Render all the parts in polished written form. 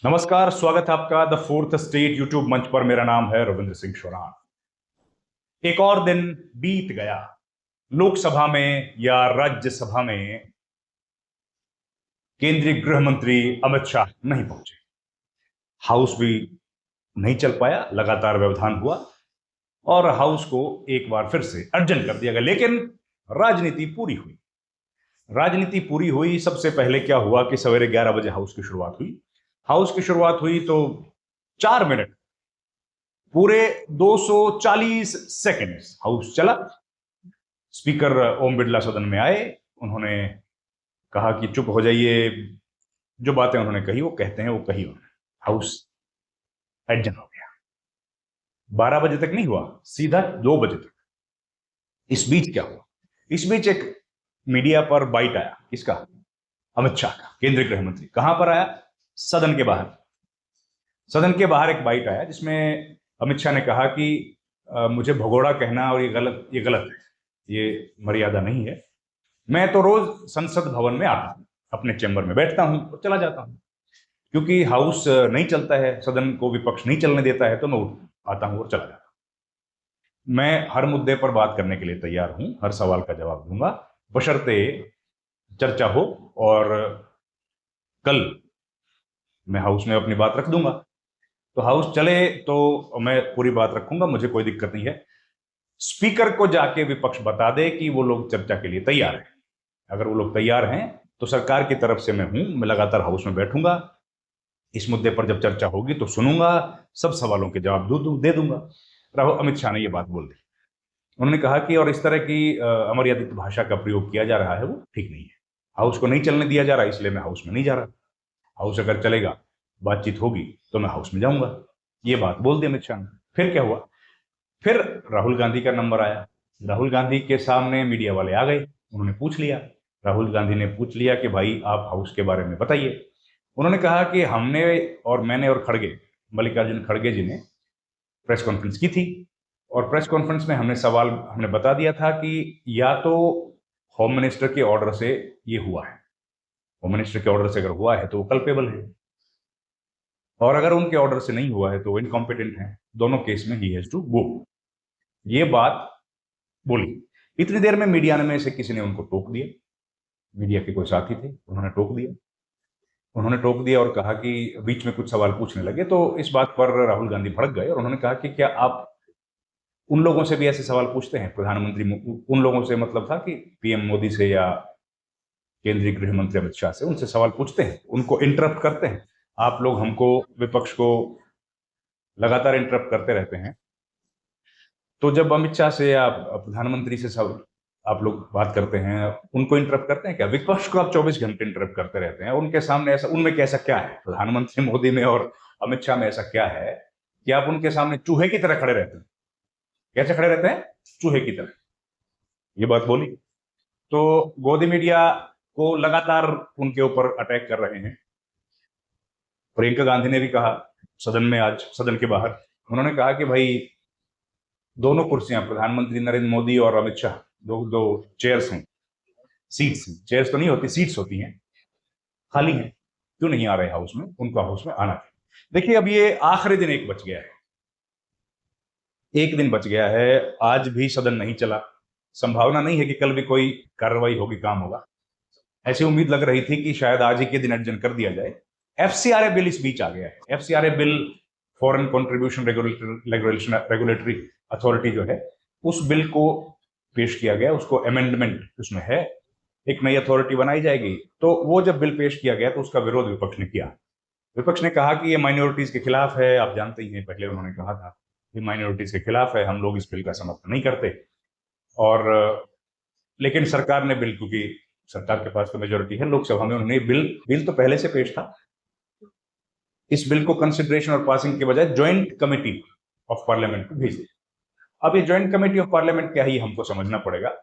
नमस्कार, स्वागत है आपका द फोर्थ स्टेट यूट्यूब मंच पर। मेरा नाम है रविंद्र सिंह शोरान। एक और दिन बीत गया। लोकसभा में या राज्यसभा में केंद्रीय गृह मंत्री अमित शाह नहीं पहुंचे। हाउस भी नहीं चल पाया, लगातार व्यवधान हुआ और हाउस को एक बार फिर से अर्जन कर दिया गया। लेकिन राजनीति पूरी हुई। राजनीति पूरी हुई। सबसे पहले क्या हुआ कि सवेरे 11 बजे हाउस की शुरुआत हुई। हाउस की शुरुआत हुई तो 4 मिनट, पूरे 240 सेकंड हाउस चला। स्पीकर ओम बिरला सदन में आए। उन्होंने कहा कि चुप हो जाइए, जो बातें उन्होंने कही वो कहते हैं वो कही उन्होंने। हाउस एडजन हो गया। 12 बजे तक नहीं हुआ, सीधा 2 बजे तक। इस बीच क्या हुआ? इस बीच एक मीडिया पर बाइट आया। किसका? अमित शाह का, केंद्रीय गृह मंत्री। कहां पर आया? सदन के बाहर। सदन के बाहर एक बाइट आया जिसमें अमित शाह ने कहा कि मुझे भगोड़ा कहना और ये गलत है, ये मर्यादा नहीं है। मैं तो रोज संसद भवन में आता हूं, अपने चैम्बर में बैठता हूं और चला जाता हूं। क्योंकि हाउस नहीं चलता है, सदन को विपक्ष नहीं चलने देता है, तो मैं उठ आता हूं और चला जाता हूं। मैं हर मुद्दे पर बात करने के लिए तैयार हूं, हर सवाल का जवाब दूंगा, बशर्ते चर्चा हो। और कल मैं हाउस में अपनी बात रख दूंगा। तो हाउस चले तो मैं पूरी बात रखूंगा, मुझे कोई दिक्कत नहीं है। स्पीकर को जाके विपक्ष बता दे कि वो लोग चर्चा के लिए तैयार हैं। अगर वो लोग तैयार हैं तो सरकार की तरफ से मैं हूं, मैं लगातार हाउस में बैठूंगा। इस मुद्दे पर जब चर्चा होगी तो सुनूंगा, सब सवालों के जवाब दे दूंगा। राहुल अमित शाह ने ये बात बोल दी। उन्होंने कहा कि और इस तरह की अमर्यादित भाषा का प्रयोग किया जा रहा है, वो ठीक नहीं है। हाउस को नहीं चलने दिया जा रहा, इसलिए मैं हाउस में नहीं जा रहा। हाउस अगर चलेगा, बातचीत होगी, तो मैं हाउस में जाऊंगा। ये बात बोल दी अमित शाह ने। फिर क्या हुआ? फिर राहुल गांधी का नंबर आया। राहुल गांधी के सामने मीडिया वाले आ गए। उन्होंने पूछ लिया, राहुल गांधी ने पूछ लिया कि भाई आप हाउस के बारे में बताइए। उन्होंने कहा कि हमने और मैंने और खड़गे, मल्लिकार्जुन खड़गे जी ने प्रेस कॉन्फ्रेंस की थी। और प्रेस कॉन्फ्रेंस में हमने बता दिया था कि या तो होम मिनिस्टर के ऑर्डर से ये हुआ है, होम मिनिस्टर के ऑर्डर से अगर हुआ है तो वो कल्पेबल है, और अगर उनके ऑर्डर से नहीं हुआ है तो वो इनकॉम्पिटेंट है। दोनों केस में ही हैज टू गो। ये बात बोली। इतनी देर में मीडिया में से किसी ने उनको टोक दिया। मीडिया के कोई साथी थे, उन्होंने टोक दिया। उन्होंने टोक दिया और कहा कि बीच में कुछ सवाल पूछने लगे। तो इस बात पर राहुल गांधी भड़क गए और उन्होंने कहा कि क्या आप उन लोगों से भी ऐसे सवाल पूछते हैं? प्रधानमंत्री उन लोगों से मतलब था कि पीएम मोदी से या केंद्रीय गृह मंत्री अमित शाह से, उनसे सवाल पूछते हैं, उनको इंटरप्ट करते हैं? आप लोग हमको, विपक्ष को लगातार इंटरप्ट करते रहते हैं। तो जब अमित शाह से या प्रधानमंत्री से सब आप लोग बात करते हैं, उनको इंटरप्ट करते हैं क्या? विपक्ष को आप 24 घंटे इंटरप्ट करते रहते हैं। उनके सामने ऐसा, उनमें कैसा क्या है, प्रधानमंत्री मोदी में और अमित शाह में ऐसा क्या है कि आप उनके सामने चूहे की तरह खड़े रहते हैं? कैसे खड़े रहते हैं? चूहे की तरह। ये बात बोली। तो गोदी मीडिया को लगातार उनके ऊपर अटैक कर रहे हैं। प्रियंका गांधी ने भी कहा सदन में, आज सदन के बाहर उन्होंने कहा कि भाई दोनों कुर्सियां, प्रधानमंत्री नरेंद्र मोदी और अमित शाह, दो दो चेयर्स हैं, सीट्स हैं। चेयर्स तो नहीं होती, सीट्स होती हैं, खाली हैं। क्यों नहीं आ रहे हाउस में? उनको हाउस में आना चाहिए। देखिए, अब ये आखिरी दिन एक बच गया है। एक दिन बच गया है, आज भी सदन नहीं चला। संभावना नहीं है कि कल भी कोई कार्रवाई होगी, काम होगा। ऐसी उम्मीद लग रही थी कि शायद आज ही के दिन अर्जन कर दिया जाए। एफसीआरए बिल इस बीच आ गया है। FCRA bill, foreign contribution regulatory authority जो है, उस बिल को पेश किया गया, उसको अमेंडमेंट उसमें है, एक नई अथॉरिटी बनाई जाएगी। तो वो जब बिल पेश किया गया तो उसका विरोध विपक्ष ने किया। विपक्ष ने कहा कि ये माइनॉरिटीज के खिलाफ है। आप जानते ही हैं, पहले उन्होंने कहा था कि माइनॉरिटीज के खिलाफ है, हम लोग इस बिल का समर्थन नहीं करते। और लेकिन सरकार ने बिल, क्योंकि सरकार के पास तो मेजोरिटी है लोकसभा में, उन्होंने बिल तो पहले से पेश था। इस बिल को कंसिडरेशन और पासिंग के बजाय ज्वाइंट कमेटी ऑफ पार्लियामेंट को भेज दिया। अब ये ज्वाइंट कमेटी ऑफ पार्लियामेंट क्या है, ये हमको समझना पड़ेगा।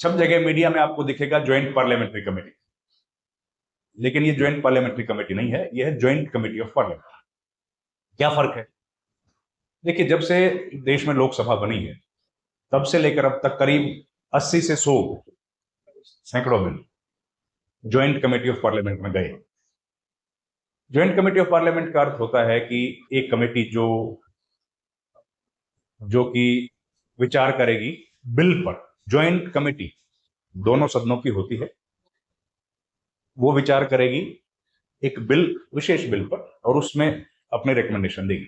सब जगह मीडिया में आपको दिखेगा ज्वाइंट पार्लियामेंट्री कमेटी, लेकिन ये ज्वाइंट पार्लियामेंट्री कमेटी नहीं है, ये है ज्वाइंट कमेटी ऑफ पार्लियामेंट। क्या फर्क है? देखिए, जब से देश में लोकसभा बनी है तब से लेकर अब तक करीब 80 से 100 सैकड़ों bill joint committee of parliament में गए। ज्वाइंट कमेटी ऑफ पार्लियामेंट का अर्थ होता है कि एक कमेटी जो कि विचार करेगी बिल पर। ज्वाइंट कमेटी दोनों सदनों की होती है, वो विचार करेगी एक बिल, विशेष बिल पर, और उसमें अपने रिकमेंडेशन देगी।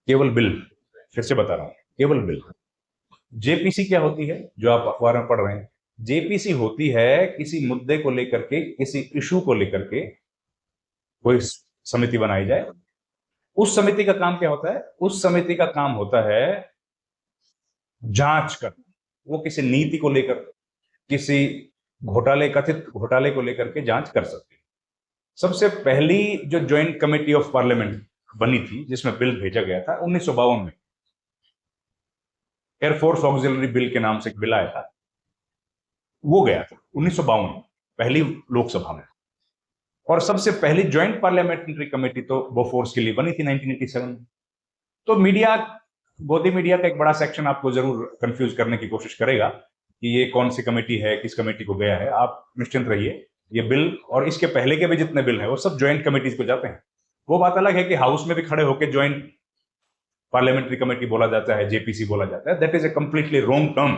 केवल बिल, फिर से बता रहा हूं, केवल बिल। जेपीसी क्या होती है जो आप अखबार में पढ़ रहे हैं? जेपीसी होती है किसी मुद्दे को लेकर के, किसी इशू को लेकर के कोई समिति बनाई जाए। उस समिति का काम क्या होता है? उस समिति का काम होता है जांच करना। वो किसी नीति को लेकर, किसी घोटाले, कथित घोटाले को लेकर के जांच कर सकती है। सबसे पहली जो ज्वाइंट कमेटी ऑफ पार्लियामेंट बनी थी जिसमें बिल भेजा गया था 1952 में, एयरफोर्स ऑक्सिलरी बिल के नाम से एक बिल आया था, वो गया था 1952 में, पहली लोकसभा में। और सबसे पहली ज्वाइंट पार्लियामेंट्री कमेटी तो बोफोर्स के लिए बनी थी 1987 में। तो मीडिया, गोदी मीडिया का एक बड़ा सेक्शन आपको जरूर कंफ्यूज करने की कोशिश करेगा कि ये कौन सी कमेटी है, किस कमेटी को गया है। आप निश्चिंत रहिए, ये बिल और इसके पहले के भी जितने बिल हैं वो सब ज्वाइंट कमेटीज को जाते हैं। वो बात अलग है कि हाउस में भी खड़े होकर ज्वाइंट पार्लियामेंट्री कमेटी बोला जाता है, जेपीसी बोला जाता है। That is a completely wrong term,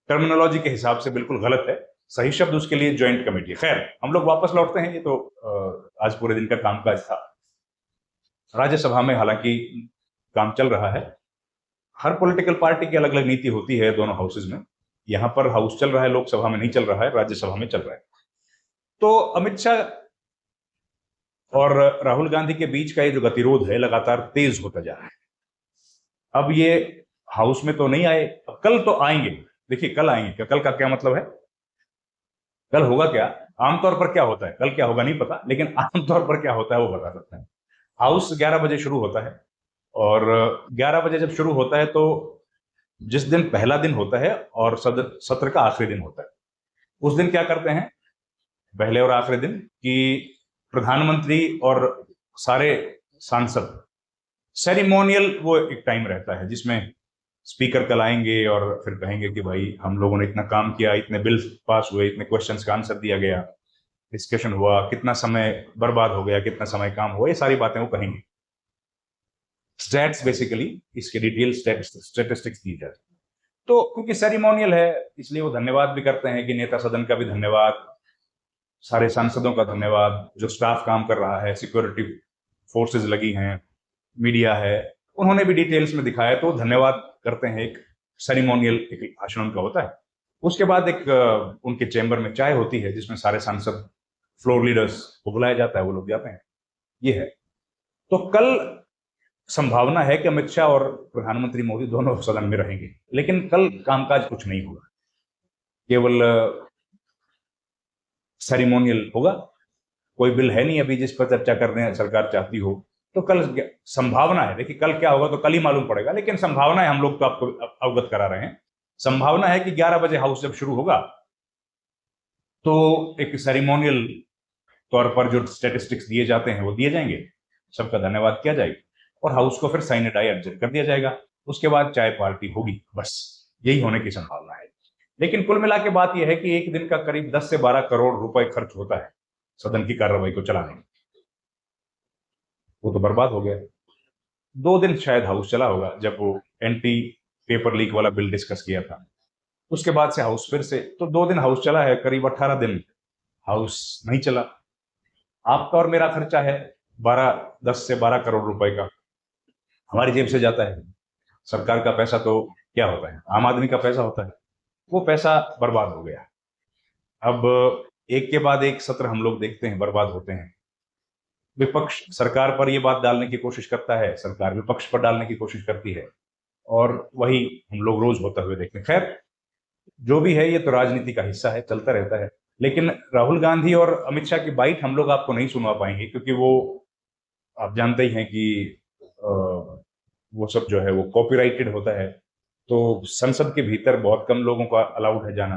terminology के हिसाब से बिल्कुल गलत है। सही शब्द उसके लिए ज्वाइंट कमेटी। खैर, हम लोग वापस लौटते हैं। ये तो आज पूरे दिन का कामकाज था। राज्यसभा में हालांकि काम चल रहा है। हर पॉलिटिकल पार्टी की अलग अलग नीति होती है दोनों हाउसेज में। यहां पर हाउस चल रहा है, लोकसभा में नहीं चल रहा है, राज्यसभा में चल रहा है। तो अमित शाह और राहुल गांधी के बीच का ये जो गतिरोध है लगातार तेज होता जा रहा है। अब ये हाउस में तो नहीं आए, अब कल तो आएंगे। देखिए, कल आएंगे, कल का क्या मतलब है? कल होगा क्या? आमतौर पर क्या होता है, कल क्या होगा नहीं पता, लेकिन आमतौर पर क्या होता है वो बता सकते हैं। हाउस 11 बजे शुरू होता है, और 11 बजे जब शुरू होता है तो जिस दिन पहला दिन होता है और सत्र का आखिरी दिन होता है, उस दिन क्या करते हैं, पहले और आखिरी दिन, कि प्रधानमंत्री और सारे सांसद, सेरिमोनियल वो एक टाइम रहता है जिसमें स्पीकर कल आएंगे और फिर कहेंगे कि भाई हम लोगों ने इतना काम किया, इतने बिल पास हुए, इतने क्वेश्चंस का आंसर दिया गया, डिस्कशन हुआ, कितना समय बर्बाद हो गया, कितना समय काम हुआ, ये सारी बातें वो कहेंगे। स्टैट्स, बेसिकली इसके डिटेल स्टैटिस्टिक्स दी जाती है। तो क्योंकि सेरिमोनियल है इसलिए वो धन्यवाद भी करते हैं कि नेता सदन का भी धन्यवाद, सारे सांसदों का धन्यवाद, जो स्टाफ काम कर रहा है, सिक्योरिटी फोर्सेज लगी हैं, मीडिया है, उन्होंने भी डिटेल्स में दिखाया। तो धन्यवाद करते हैं, एक सेरिमोनियल एक भाषण उनका होता है। उसके बाद एक उनके चैम्बर में चाय होती है जिसमें सारे सांसद, फ्लोर लीडर्स को बुलाया जाता है, वो लोग जाते हैं। ये है। तो कल संभावना है कि अमित शाह और प्रधानमंत्री मोदी दोनों सदन में रहेंगे, लेकिन कल कामकाज कुछ नहीं होगा, केवल सेरिमोनियल होगा। कोई बिल है नहीं अभी जिस पर चर्चा करने सरकार चाहती हो। तो कल संभावना है, देखिए कल क्या होगा तो कल ही मालूम पड़ेगा, लेकिन संभावना है, हम लोग तो आपको अवगत करा रहे हैं, संभावना है कि 11 बजे हाउस जब शुरू होगा तो एक सेरिमोनियल तौर पर जो स्टैटिस्टिक्स दिए जाते हैं वो दिए जाएंगे, सबका धन्यवाद किया जाएगा और हाउस को फिर साइन डाई एडजस्ट कर दिया जाएगा। उसके बाद चाय पार्टी होगी, बस यही होने की संभावना है। लेकिन कुल मिला के बात यह है कि एक दिन का करीब 10 से 12 करोड़ रुपए खर्च होता है सदन की कार्रवाई को चलाने में। वो तो बर्बाद हो गया। 2 दिन शायद हाउस चला होगा जब वो एंटी पेपर लीक वाला बिल डिस्कस किया था, उसके बाद से हाउस फिर से, तो 2 दिन हाउस चला है, करीब 18 दिन हाउस नहीं चला। आपका और मेरा खर्चा है 10 से 12 करोड़ रुपए का, हमारी जेब से जाता है। सरकार का पैसा तो क्या होता है, आम आदमी का पैसा होता है। वो पैसा बर्बाद हो गया। अब एक के बाद एक सत्र हम लोग देखते हैं बर्बाद होते हैं। विपक्ष सरकार पर यह बात डालने की कोशिश करता है, सरकार विपक्ष पर डालने की कोशिश करती है, और वही हम लोग रोज होता हुए देखते हैं। खैर, जो भी है ये तो राजनीति का हिस्सा है, चलता रहता है। लेकिन राहुल गांधी और अमित शाह की बाइट हम लोग आपको नहीं सुनवा पाएंगे, क्योंकि वो आप जानते ही हैं कि वो सब जो है वो कॉपीराइटेड होता है। तो संसद के भीतर बहुत कम लोगों का अलाउड है जाना,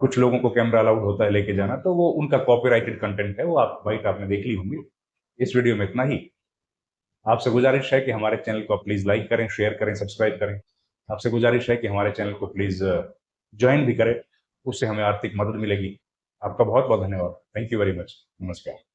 कुछ लोगों को कैमरा अलाउड होता है लेके जाना, तो वो उनका कॉपीराइटेड कंटेंट है, वो आप बाइट आपने देख ली होंगी। इस वीडियो में इतना ही। आपसे गुजारिश है कि हमारे चैनल को प्लीज लाइक करें, शेयर करें, सब्सक्राइब करें। आपसे गुजारिश है कि हमारे चैनल को प्लीज ज्वाइन भी करें, उससे हमें आर्थिक मदद मिलेगी। आपका बहुत बहुत धन्यवाद। Thank you very much. नमस्कार।